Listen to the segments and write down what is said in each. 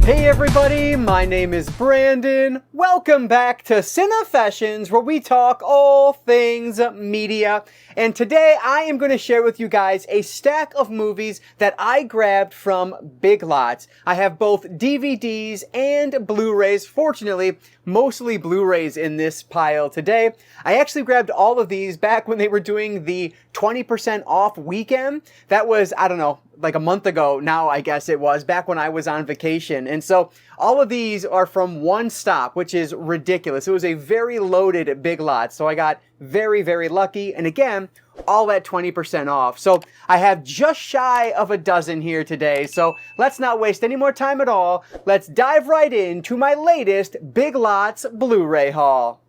Hey everybody, my name is Brandon. Welcome back to Cinefessions, where we talk all things media. And today I am going to share with you guys a stack of movies that I grabbed from Big Lots. I have both DVDs and Blu-rays. Fortunately, mostly Blu-rays in this pile today. I actually grabbed all of these back when they were doing the 20% off weekend. That was, I don't know, like a month ago now, I guess it was, back when I was on vacation. And so all of these are from one stop, which is ridiculous. It was a very loaded Big Lots, so I got very, very lucky. And again, all at 20% off. So I have just shy of a dozen here today. So let's not waste any more time at all. Let's dive right into my latest Big Lots Blu-ray haul.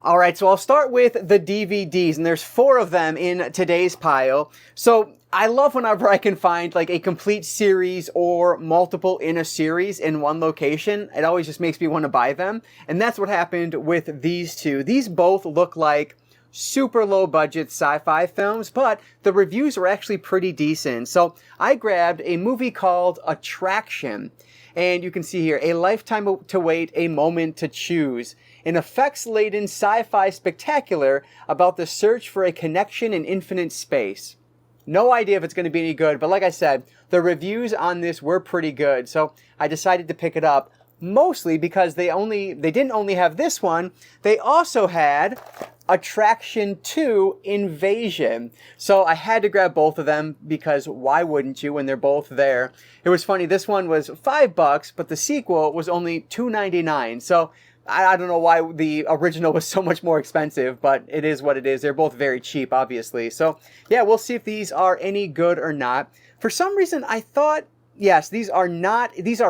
Alright, so I'll start with the DVDs, and there's 4 of them in today's pile. So I love whenever I can find like a complete series or multiple in a series in one location. It always just makes me want to buy them. And that's what happened with these two. These both look like super low budget sci-fi films, but the reviews are actually pretty decent. So I grabbed a movie called Attraction. And you can see here, a lifetime to wait, a moment to choose. An effects-laden sci-fi spectacular about the search for a connection in infinite space. No idea if it's going to be any good, but like I said, the reviews on this were pretty good, so I decided to pick it up, mostly because they didn't only have this one, they also had Attraction 2 Invasion. So I had to grab both of them because why wouldn't you when they're both there? It was funny, this one was $5, but the sequel was only $2.99. So I don't know why the original was so much more expensive, but it is what it is. They're both very cheap, obviously. So yeah, we'll see if these are any good or not. For some reason, I thought, yes, these are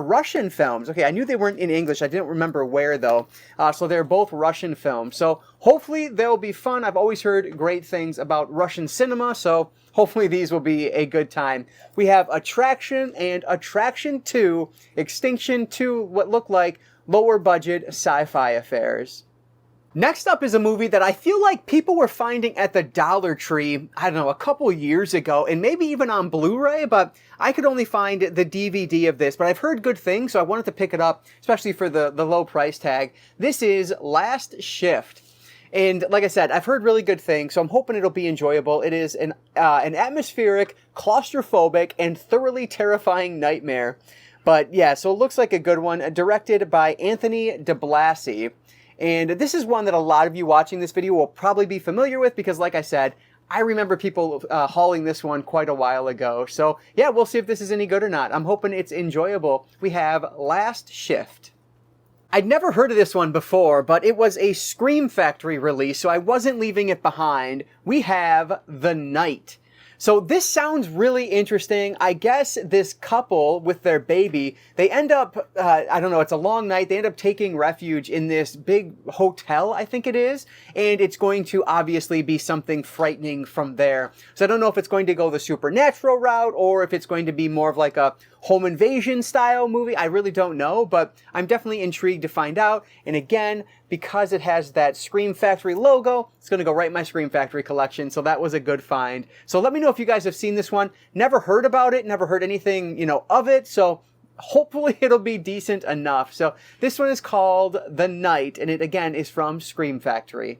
Russian films. Okay, I knew they weren't in English. I didn't remember where, though. So they're both Russian films. So hopefully they'll be fun. I've always heard great things about Russian cinema, so hopefully these will be a good time. We have Attraction and Attraction 2, Extinction 2, what look like lower budget sci-fi affairs. Next up is a movie that I feel like people were finding at the Dollar Tree, I don't know, a couple years ago, and maybe even on Blu-ray, but I could only find the DVD of this, but I've heard good things, so I wanted to pick it up, especially for the low price tag. This is Last Shift. And like I said, I've heard really good things, so I'm hoping it'll be enjoyable. It is an atmospheric, claustrophobic, and thoroughly terrifying nightmare. But yeah, so it looks like a good one, directed by Anthony DeBlasi. And this is one that a lot of you watching this video will probably be familiar with because, like I said, I remember people hauling this one quite a while ago. So yeah, we'll see if this is any good or not. I'm hoping it's enjoyable. We have Last Shift. I'd never heard of this one before, but it was a Scream Factory release, so I wasn't leaving it behind. We have The Night. So this sounds really interesting. I guess this couple with their baby, they end up, I don't know, it's a long night. They end up taking refuge in this big hotel, I think it is. And it's going to obviously be something frightening from there. So I don't know if it's going to go the supernatural route or if it's going to be more of like a home invasion style movie. I really don't know, but I'm definitely intrigued to find out. And again, because it has that Scream Factory logo, it's going to go right in my Scream Factory collection. So that was a good find. So let me know if you guys have seen this one. Never heard about it, never heard anything, of it. So hopefully it'll be decent enough. So this one is called The Night, and it again is from Scream Factory.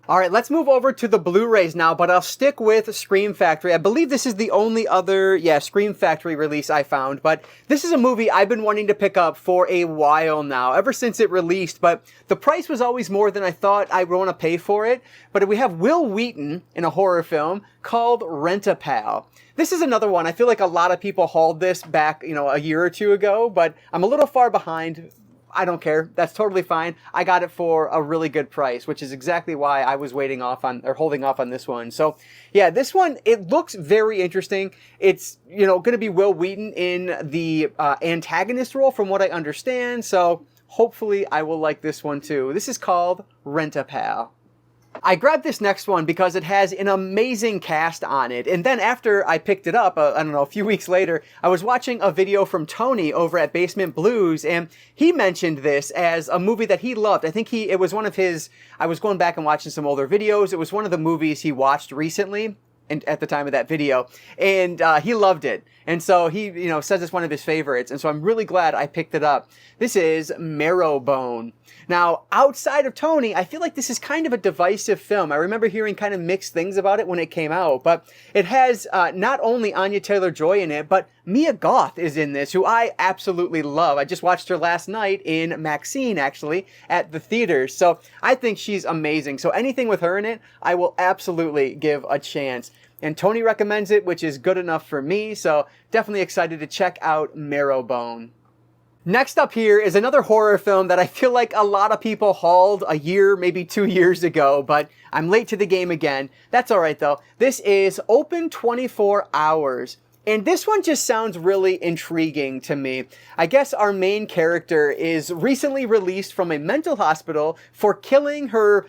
Alright, let's move over to the Blu-rays now, but I'll stick with Scream Factory. I believe this is the only other, Scream Factory release I found, but this is a movie I've been wanting to pick up for a while now, ever since it released, but the price was always more than I thought I would want to pay for it. But we have Will Wheaton in a horror film called Renta Pal. This is another one. I feel like a lot of people hauled this back, a year or two ago, but I'm a little far behind. I don't care. That's totally fine. I got it for a really good price, which is exactly why I was holding off on this one. So yeah, this one, it looks very interesting. It's, going to be Will Wheaton in the antagonist role from what I understand. So hopefully I will like this one too. This is called Renta Pal. I grabbed this next one because it has an amazing cast on it. And then after I picked it up, a few weeks later, I was watching a video from Tony over at Basement Blues, and he mentioned this as a movie that he loved. I think it was one of his, I was going back and watching some older videos. It was one of the movies he watched recently. at the time of that video, and he loved it. And so he, says it's one of his favorites. And so I'm really glad I picked it up. This is Marrowbone. Now, outside of Tony, I feel like this is kind of a divisive film. I remember hearing kind of mixed things about it when it came out, but it has not only Anya Taylor-Joy in it, but Mia Goth is in this, who I absolutely love. I just watched her last night in Maxine, actually, at the theaters. So I think she's amazing. So anything with her in it, I will absolutely give a chance. And Tony recommends it, which is good enough for me. So definitely excited to check out Marrowbone. Next up here is another horror film that I feel like a lot of people hauled a year, maybe 2 years ago, but I'm late to the game again. That's all right though. This is Open 24 Hours. And this one just sounds really intriguing to me. I guess our main character is recently released from a mental hospital for killing her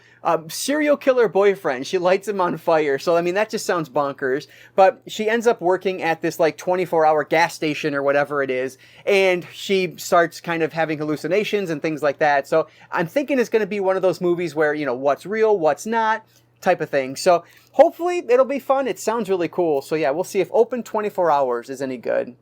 serial killer boyfriend. She lights him on fire. So, I mean, that just sounds bonkers. But she ends up working at this like 24-hour gas station or whatever it is. And she starts kind of having hallucinations and things like that. So I'm thinking it's going to be one of those movies where, what's real, what's not, type of thing. So hopefully it'll be fun. It sounds really cool. So yeah, we'll see if Open 24 Hours is any good.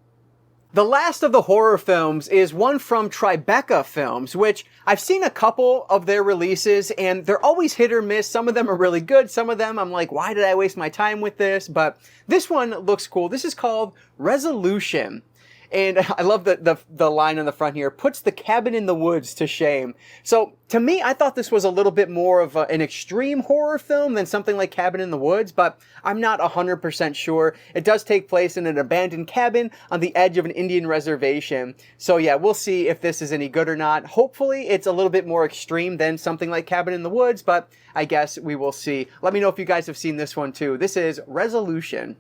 The last of the horror films is one from Tribeca Films, which I've seen a couple of their releases and they're always hit or miss. Some of them are really good. Some of them I'm like, why did I waste my time with this? But this one looks cool. This is called Resolution. And I love the line on the front here, puts the cabin in the woods to shame. So to me, I thought this was a little bit more of an extreme horror film than something like Cabin in the Woods, but I'm not 100% sure. It does take place in an abandoned cabin on the edge of an Indian reservation. So yeah, we'll see if this is any good or not. Hopefully it's a little bit more extreme than something like Cabin in the Woods, but I guess we will see. Let me know if you guys have seen this one too. This is Resolution.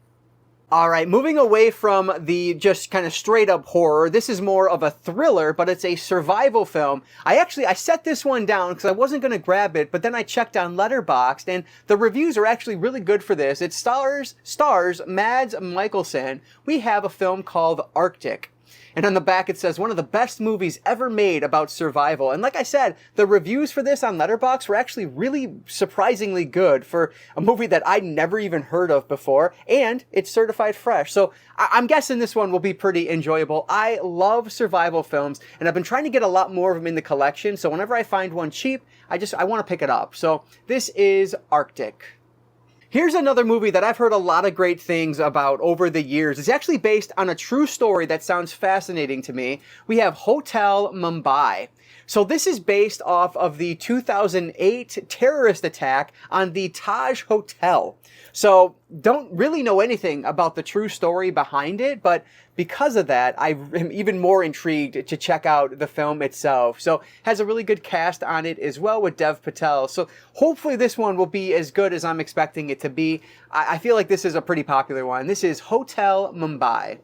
All right, moving away from the just kind of straight up horror, this is more of a thriller, but it's a survival film. I set this one down because I wasn't going to grab it, but then I checked on Letterboxd, and the reviews are actually really good for this. It stars Mads Mikkelsen. We have a film called Arctic. And on the back it says, one of the best movies ever made about survival. And like I said, the reviews for this on Letterboxd were actually really surprisingly good for a movie that I'd never even heard of before. And it's certified fresh. So I'm guessing this one will be pretty enjoyable. I love survival films, and I've been trying to get a lot more of them in the collection. So whenever I find one cheap, I want to pick it up. So this is Arctic. Here's another movie that I've heard a lot of great things about over the years. It's actually based on a true story that sounds fascinating to me. We have Hotel Mumbai. So this is based off of the 2008 terrorist attack on the Taj Hotel. So don't really know anything about the true story behind it, but because of that, I am even more intrigued to check out the film itself. So has a really good cast on it as well with Dev Patel. So hopefully this one will be as good as I'm expecting it to be. I feel like this is a pretty popular one. This is Hotel Mumbai.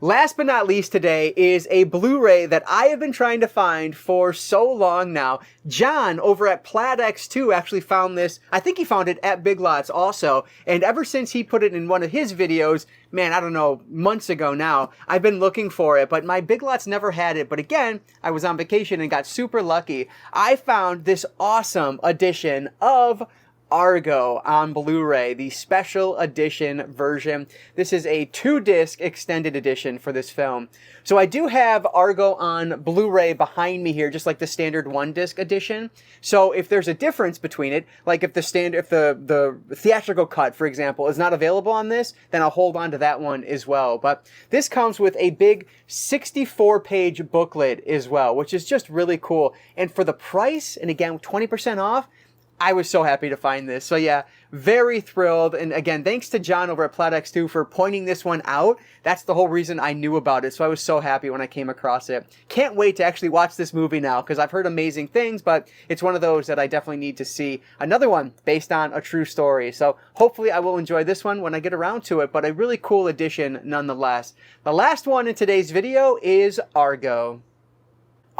Last but not least today is a Blu-ray that I have been trying to find for so long now. John over at Plaid X2 actually found this. I think he found it at Big Lots also. And ever since he put it in one of his videos, man, I don't know, months ago now, I've been looking for it. But my Big Lots never had it. But again, I was on vacation and got super lucky. I found this awesome edition of Argo on Blu-ray, the special edition version. This is a 2-disc extended edition for this film. So I do have Argo on Blu-ray behind me here, just like the standard 1-disc edition. So if there's a difference between it, like if the theatrical cut, for example, is not available on this, then I'll hold on to that one as well. But this comes with a big 64-page booklet as well, which is just really cool. And for the price, and again, 20% off, I was so happy to find this. So yeah, very thrilled. And again, thanks to John over at Plaid X2 for pointing this one out. That's the whole reason I knew about it. So I was so happy when I came across it. Can't wait to actually watch this movie now because I've heard amazing things, but it's one of those that I definitely need to see. Another one based on a true story. So hopefully I will enjoy this one when I get around to it, but a really cool edition nonetheless. The last one in today's video is Argo.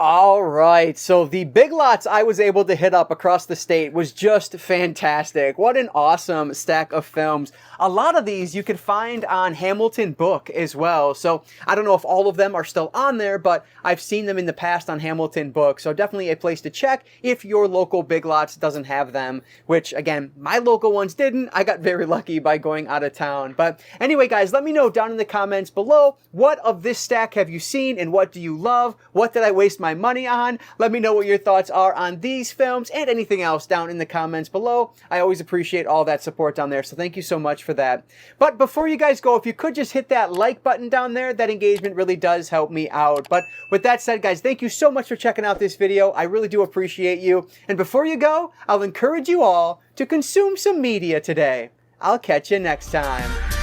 All right, so the Big Lots I was able to hit up across the state was just fantastic. What an awesome stack of films. A lot of these you can find on Hamilton Book as well. So I don't know if all of them are still on there, but I've seen them in the past on Hamilton Book. So definitely a place to check if your local Big Lots doesn't have them, which again, my local ones didn't. I got very lucky by going out of town. But anyway, guys, let me know down in the comments below, what of this stack have you seen and what do you love? What did I waste my money on? Let me know what your thoughts are on these films and anything else down in the comments below. I always appreciate all that support down there, so thank you so much for that. But before you guys go, if you could just hit that like button down there, that engagement really does help me out. But with that said, guys, thank you so much for checking out this video. I really do appreciate you. And before you go, I'll encourage you all to consume some media today. I'll catch you next time.